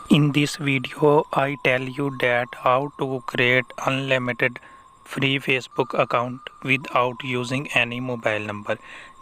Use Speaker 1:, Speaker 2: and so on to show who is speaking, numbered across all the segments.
Speaker 1: In this video, I tell you that how to create unlimited free Facebook account without using any mobile number.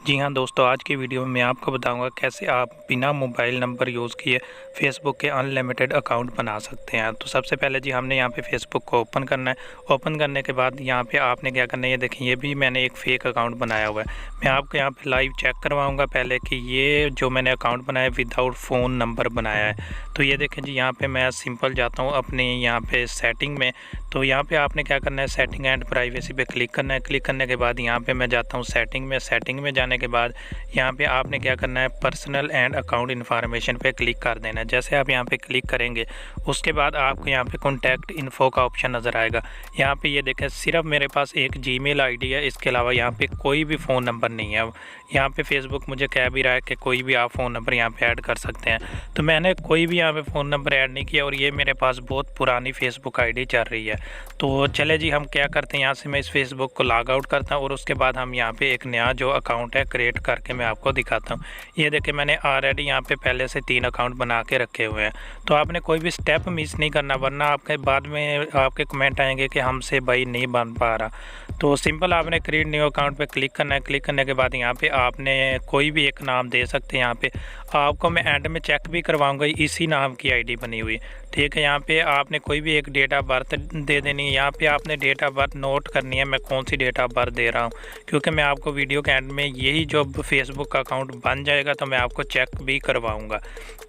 Speaker 1: जी हाँ दोस्तों, आज की video में मैं आपको बताऊंगा कैसे आप बिना मोबाइल नंबर यूज़ किए फेसबुक के अनलिमिटेड अकाउंट बना सकते हैं। तो सबसे पहले जी हमने यहाँ पे फेसबुक को ओपन करना है। ओपन करने के बाद यहाँ पे आपने क्या करना है, ये देखें ये भी मैंने एक फ़ेक अकाउंट बनाया हुआ है। मैं आपको यहाँ पे लाइव चेक करवाऊँगा पहले कि ये जो मैंने अकाउंट बनाया विदाउट फ़ोन नंबर बनाया है। तो ये देखें जी, यहाँ पे मैं सिंपल जाता हूँ अपने यहाँ पे सेटिंग में। तो यहाँ पे आपने क्या करना है, सेटिंग एंड प्राइवेसी पे क्लिक करना है। क्लिक करने के बाद यहाँ पे मैं जाता हूँ सेटिंग में। सेटिंग में जाने के बाद यहाँ पे आपने क्या करना है, पर्सनल एंड अकाउंट इन्फॉर्मेशन पे क्लिक कर देना है। जैसे आप यहाँ पे क्लिक करेंगे उसके बाद आपको यहाँ पे कॉन्टैक्ट इन्फो का ऑप्शन नज़र आएगा। यहाँ पे ये देखें सिर्फ मेरे पास एक जीमेल आईडी है, इसके अलावा यहाँ पे कोई भी फ़ोन नंबर नहीं है। यहाँ पे फेसबुक मुझे कह भी रहा है कि कोई भी आप फ़ोन नंबर यहाँ पे ऐड कर सकते हैं, तो मैंने कोई भी यहाँ पे फ़ोन नंबर ऐड नहीं किया और ये मेरे पास बहुत पुरानी फेसबुक आईडी चल रही है। तो चले जी हम क्या करते हैं, यहाँ से मैं इस फेसबुक को लॉग आउट करता हूँ और उसके बाद हम यहाँ पे एक नया जो अकाउंट है क्रिएट करके मैं आपको दिखाता हूँ। ये देखिए मैंने ऑलरेडी यहाँ पे पहले से 3 अकाउंट बना के रखे हुए हैं। तो आपने कोई भी स्टेप मिस नहीं करना, वरना आपके बाद में आपके कमेंट आएंगे कि हमसे भाई नहीं बन पा रहा। तो सिंपल आपने क्रिएट न्यू अकाउंट पे क्लिक करना है। क्लिक करने के बाद यहाँ पे आपने कोई भी एक नाम दे सकते हैं। यहाँ पे आपको मैं एंड में चेक भी करवाऊंगा इसी नाम की आईडी बनी हुई, ठीक है। यहाँ पे आपने कोई भी एक डेट ऑफ बर्थ दे देनी है। यहाँ पे आपने डेट ऑफ बर्थ नोट करनी है, मैं कौन सी डेट ऑफ बर्थ दे रहा हूँ, क्योंकि मैं आपको वीडियो के एंड में यही जो फेसबुक का अकाउंट बन जाएगा तो मैं आपको चेक भी करवाऊँगा।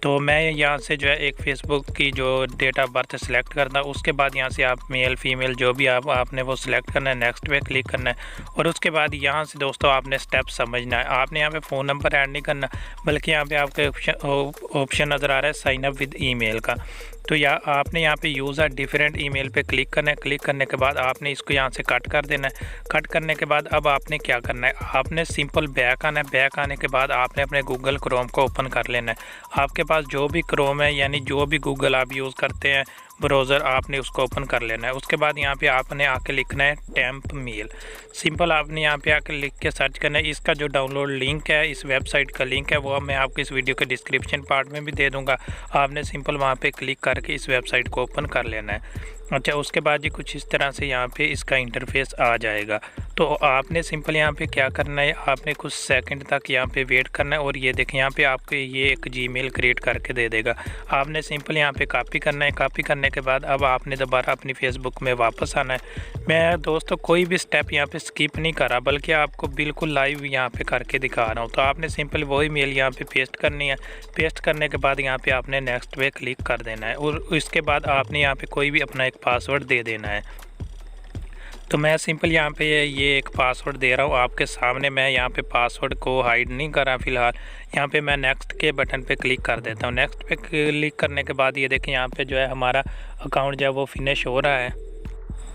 Speaker 1: तो मैं यहाँ से जो है एक फ़ेसबुक की जो डेट ऑफ बर्थ सेलेक्ट करता हूँ। उसके बाद यहाँ से आप मेल फीमेल जो भी आपने वो सिलेक्ट करना है, नेक्स्ट पे क्लिक करना है। और उसके बाद यहाँ से दोस्तों आपने स्टेप समझना है। आपने यहाँ पे फ़ोन नंबर ऐड नहीं करना, बल्कि यहाँ पे आपके ऑप्शन नज़र आ रहा है साइन अप विद ईमेल का। तो या आपने यहाँ पे यूज़ डिफरेंट ईमेल पे क्लिक करना है। क्लिक करने के बाद आपने इसको यहाँ से कट कर देना है। कट करने के बाद अब आपने क्या करना है, आपने सिंपल बैक आना है। बैक आने के बाद आपने अपने गूगल क्रोम को ओपन कर लेना है। आपके पास जो भी क्रोम है, यानी जो भी गूगल आप यूज़ करते हैं ब्राउज़र, आपने उसको ओपन कर लेना है। उसके बाद यहाँ पे आपने आके लिखना है टेम्प मेल। सिंपल आपने यहाँ पे आके लिख के सर्च करना है। इसका जो डाउनलोड लिंक है, इस वेबसाइट का लिंक है, वो मैं आपको इस वीडियो के डिस्क्रिप्शन पार्ट में भी दे दूँगा। आपने सिंपल वहाँ पे क्लिक करके इस वेबसाइट को ओपन कर लेना है। अच्छा, उसके बाद जी कुछ इस तरह से यहाँ पे इसका इंटरफेस आ जाएगा। तो आपने सिंपल यहाँ पे क्या करना है, आपने कुछ सेकंड तक यहाँ पे वेट करना है। और ये देखें यहाँ पे आपको ये एक जीमेल क्रिएट करके दे देगा। आपने सिंपल यहाँ पे कॉपी करना है। कॉपी करने के बाद अब आपने दोबारा अपनी फेसबुक में वापस आना है। मैं दोस्तों कोई भी स्टेप यहाँ पे स्किप नहीं कर रहा, बल्कि आपको बिल्कुल लाइव यहाँ पे करके दिखा रहा हूँ। तो आपने सिंपल वही मेल यहाँ पे पेस्ट करनी है। पेस्ट करने के बाद यहाँ पे आपने नेक्स्ट पे क्लिक कर देना है और इसके बाद आपने यहाँ पे कोई भी अपना एक पासवर्ड दे देना है। तो मैं सिंपल यहाँ पे ये एक पासवर्ड दे रहा हूँ आपके सामने। मैं यहाँ पे पासवर्ड को हाइड नहीं कर रहा फ़िलहाल। यहाँ पे मैं नेक्स्ट के बटन पे क्लिक कर देता हूँ। नेक्स्ट पे क्लिक करने के बाद ये देखें यहाँ पे जो है हमारा अकाउंट जो है वो फिनिश हो रहा है।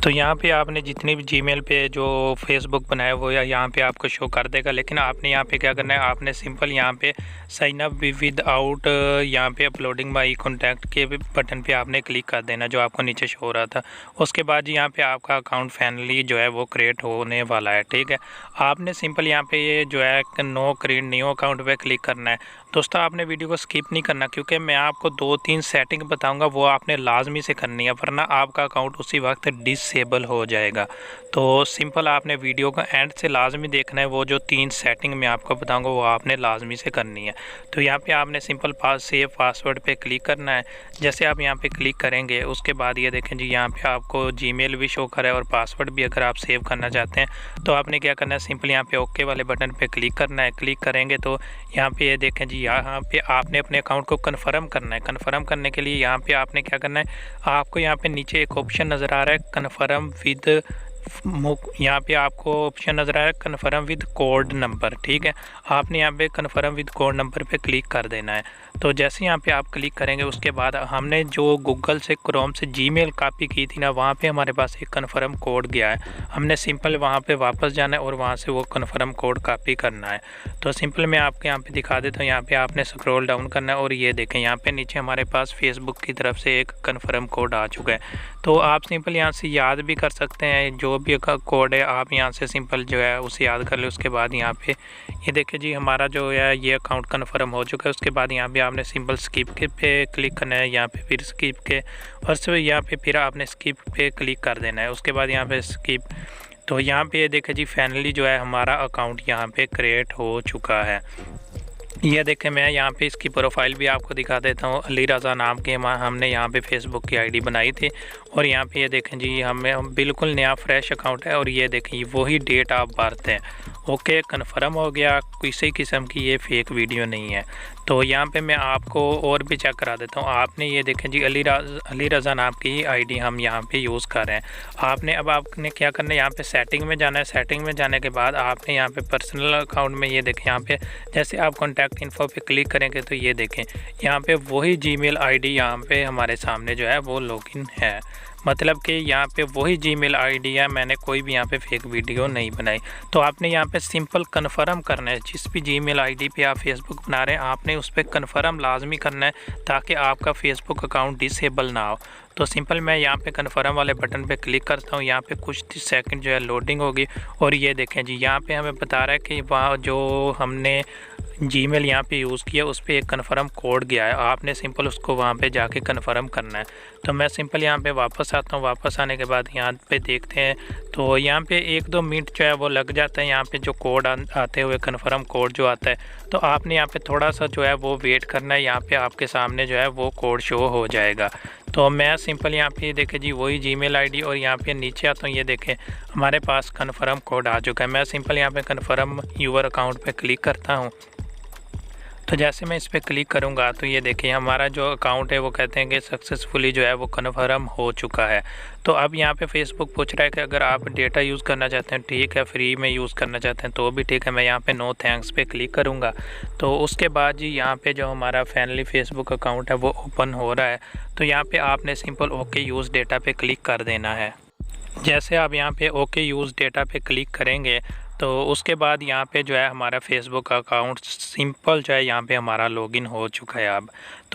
Speaker 1: तो यहाँ पे आपने जितनी भी जीमेल पे जो फेसबुक बनाया वो यहाँ पे आपको शो कर देगा। लेकिन आपने यहाँ पे क्या करना है, आपने सिंपल यहाँ पे साइन अप विद आउट यहाँ पे अपलोडिंग माई कॉन्टैक्ट के बटन पे आपने क्लिक कर देना, जो आपको नीचे शो हो रहा था। उसके बाद यहाँ पे आपका अकाउंट फाइनली जो है वो क्रिएट होने वाला है, ठीक है। आपने सिंपल यहाँ पे ये जो है नो क्रिएट न्यू अकाउंट पे क्लिक करना है। दोस्तों आपने वीडियो को स्किप नहीं करना, क्योंकि मैं आपको 2-3 सेटिंग बताऊंगा, वो आपने लाजमी से करनी है, वरना आपका अकाउंट उसी वक्त डिसेबल हो जाएगा। तो सिंपल आपने वीडियो का एंड से लाजमी देखना है। वो जो 3 सेटिंग मैं आपको बताऊंगा वो आपने लाजमी से करनी है। तो यहाँ पे आपने सिंपल सेव पासवर्ड पे क्लिक करना है। जैसे आप यहाँ पे क्लिक करेंगे उसके बाद ये देखें जी यहाँ पे आपको जीमेल भी शो करे और पासवर्ड भी अगर आप सेव करना चाहते हैं तो आपने क्या करना है, सिंपल यहाँ पे ओके वाले बटन पे क्लिक करना है। क्लिक करेंगे तो यहाँ पे ये देखें जी यहाँ पे आपने अपने अकाउंट को कन्फर्म करना है। कन्फर्म करने के लिए यहाँ पे आपने क्या करना है, आपको यहाँ पे नीचे एक ऑप्शन नज़र आ रहा है कन्फर्म विद, यहाँ पे आपको ऑप्शन नज़र आया कन्फर्म विद कोड नंबर, ठीक है। आपने यहाँ पे कन्फर्म विद कोड नंबर पे क्लिक कर देना है। तो जैसे यहाँ पे आप क्लिक करेंगे उसके बाद हमने जो गूगल से क्रोम से जीमेल कॉपी की थी ना, वहाँ पे हमारे पास एक कन्फर्म कोड गया है। हमने सिंपल वहाँ पे वापस जाना है और वहाँ से वो कन्फर्म कोड कॉपी करना है। तो सिंपल मैं आपके यहाँ पे दिखा देता हूँ। यहाँ पे आपने स्क्रॉल डाउन करना है और ये देखें यहाँ पे नीचे हमारे पास फेसबुक की तरफ से एक कन्फर्म कोड आ चुका है। तो आप सिंपल यहाँ से याद भी कर सकते हैं, जो भी कोड है आप यहाँ से सिंपल जो है उसे याद कर ले। उसके बाद यहाँ पे ये देखिए जी हमारा जो है ये अकाउंट कन्फर्म हो चुका है। उसके बाद यहाँ पे आप आपने सिंपल स्किप के पे क्लिक करना है, यहाँ पे फिर स्किप के, और फिर यहाँ पे फिर आपने स्किप पे क्लिक कर देना है। उसके बाद यहाँ पे स्किप, तो यहाँ पे ये देखें जी फाइनली जो है हमारा अकाउंट यहाँ पे क्रिएट हो चुका है। ये देखें मैं यहाँ पे इसकी प्रोफाइल भी आपको दिखा देता हूँ। अली रज़ा नाम के हमने यहाँ पे फेसबुक की आईडी बनाई थी, और यहाँ पे ये देखें जी हमें बिल्कुल नया फ्रेश अकाउंट है, और ये देखें वही डेट आप भरते हैं। ओके, कन्फर्म हो गया, किसी किस्म की ये फेक वीडियो नहीं है। तो यहाँ पे मैं आपको और भी चेक करा देता हूँ। आपने ये देखें जी अली रज़ा नाम की आईडी हम यहाँ पे यूज़ कर रहे हैं। अब आपने क्या करना है, यहाँ पे सेटिंग में जाना है। सेटिंग में जाने के बाद आपने यहाँ पे पर्सनल अकाउंट में ये देखें, यहाँ पे जैसे आप कॉन्टैक्ट इन्फो पे क्लिक करेंगे तो ये देखें यहाँ पे वही जीमेल आईडी यहाँ पे हमारे सामने जो है वो लॉगिन है। मतलब कि यहाँ पे वही जीमेल आईडी है, मैंने कोई भी यहाँ पे फेक वीडियो नहीं बनाई। तो आपने यहाँ पे सिंपल कन्फर्म करना है। जिस भी जीमेल आईडी पे आप फेसबुक बना रहे हैं आपने उस पर कन्फर्म लाजमी करना है, ताकि आपका फेसबुक अकाउंट डिसेबल ना हो। तो सिंपल मैं यहाँ पे कन्फर्म वाले बटन पे क्लिक करता हूँ। यहाँ पे कुछ सेकंड जो है लोडिंग होगी, और ये देखें जी यहाँ पे हमें बता रहा है कि वहाँ जो हमने जीमेल यहाँ पे यूज़ किया उस पर एक कन्फर्म कोड गया है। आपने सिंपल उसको वहाँ पे जाके कन्फर्म करना है। तो मैं सिंपल यहाँ पे वापस आता हूँ। वापस आने के बाद यहाँ पे देखते हैं, तो यहाँ पे 1-2 मिनट जो है वो लग जाता है। यहाँ पे जो कोड आते हुए कन्फर्म कोड जो आता है, तो आपने यहाँ पे थोड़ा सा जो है वो वेट करना है। यहाँ पे आपके सामने जो है वो कोड शो हो जाएगा। तो मैं सिंपल यहाँ पे देखें जी वही जीमेल आईडी, और यहाँ पे नीचे आता हूँ, ये देखें हमारे पास कन्फर्म कोड आ चुका है। मैं सिंपल यहाँ पे कन्फर्म यूर अकाउंट पे क्लिक करता हूँ। तो जैसे मैं इस पर क्लिक करूँगा तो ये देखिए हमारा जो अकाउंट है वो कहते हैं कि सक्सेसफुली जो है वो कन्फर्म हो चुका है। तो अब यहाँ पे फेसबुक पूछ रहा है कि अगर आप डेटा यूज़ करना चाहते हैं ठीक है, फ्री में यूज़ करना चाहते हैं तो भी ठीक है। मैं यहाँ पे नो थैंक्स पे क्लिक करूँगा। तो उसके बाद जी यहाँ पे जो हमारा फाइनली फेसबुक अकाउंट है वो ओपन हो रहा है। तो यहाँ पे आपने सिंपल ओके यूज़ डेटा पे क्लिक कर देना है। जैसे आप यहाँ पे ओके यूज़ डेटा पे क्लिक करेंगे तो उसके बाद यहाँ पे जो है हमारा फेसबुक अकाउंट सिंपल जो है यहाँ पे हमारा लॉगिन हो चुका है।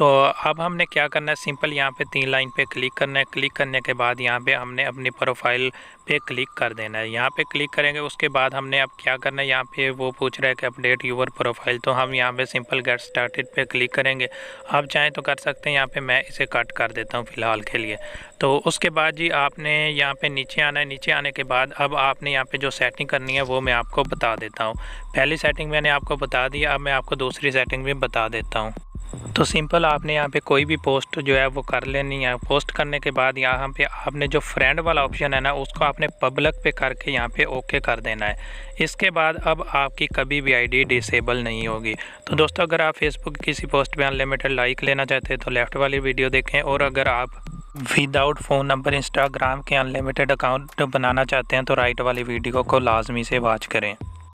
Speaker 1: अब हमने क्या करना है, सिंपल यहाँ पे 3 लाइन पे क्लिक करना है। क्लिक करने के बाद यहाँ पे हमने अपनी प्रोफाइल पे क्लिक कर देना है। यहाँ पे क्लिक करेंगे उसके बाद हमने अब क्या करना है, यहाँ पे वो पूछ रहा है कि अपडेट यूर प्रोफाइल, तो हम यहाँ पे सिंपल गेट स्टार्टेड पे क्लिक करेंगे। आप चाहें तो कर सकते हैं, यहाँ पे मैं इसे कट कर देता हूँ फ़िलहाल के लिए। तो उसके बाद जी आपने यहाँ पे नीचे आना है। नीचे आने के बाद अब आपने यहाँ पे जो सेटिंग करनी है वो मैं आपको बता देता हूँ। पहली सेटिंग मैंने आपको बता दी, अब मैं आपको दूसरी सेटिंग भी बता देता हूँ। तो सिंपल आपने यहाँ पे कोई भी पोस्ट जो है वो कर लेनी है। पोस्ट करने के बाद यहाँ पे आपने जो फ्रेंड वाला ऑप्शन है ना उसको आपने पब्लिक पे करके यहाँ पे ओके कर देना है। इसके बाद अब आपकी कभी भी आईडी डिसेबल नहीं होगी। तो दोस्तों अगर आप फेसबुक किसी पोस्ट पे अनलिमिटेड लाइक लेना चाहते हैं तो लेफ़्ट वाली वीडियो देखें, और अगर आप विदाउट फ़ोन नंबर इंस्टाग्राम के अनलिमिटेड अकाउंट बनाना चाहते हैं तो राइट वाली वीडियो को लाजमी से वॉच करें।